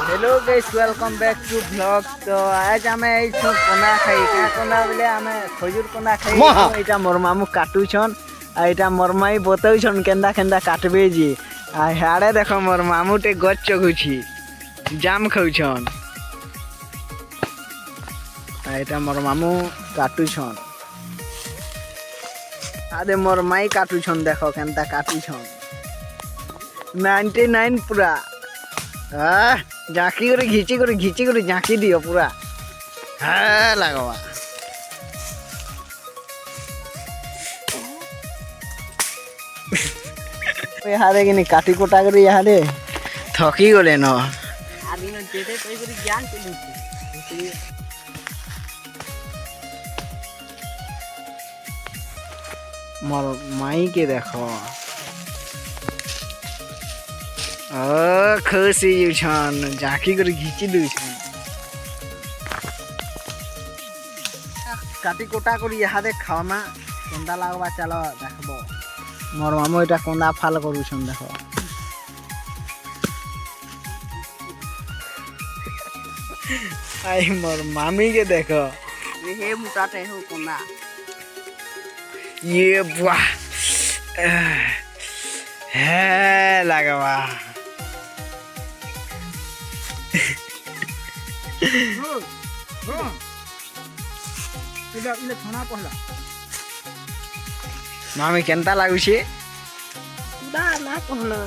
Hello guys welcome back to blog. तो आज आमे एइछो कोना खाई का कोना बोले आमे खजूर कोना खाई एटा मोर मामू काटुछन आ एटा मोर माई बतौछन केंदा केंदा काटबे जी आ हाड़े देखो मोर मामू टे गच चगुछि जाम खाउछन आ एटा मोर मामू काटुछन आदे मोर माई काटुछन देखो केंदा काटुछन 99 पूरा झाँकी करे घिची करे झाँकी दियो पूरा हाँ लगवा यारे कि काटी कोटा करे यारे थकी गले न मोर माई के देखो खुशी छन झाँकी कर घिची दूछन काटी कोटा कर इहादे खाना केंदा लागबा चलो देखबो मोर मामू एटा कोंदा फाल करूछन देखो आई मोर मामी के देखो हे मुटाटे हो कोंदा ये वाह है लगवा मामी केंता लागुछे ना कहना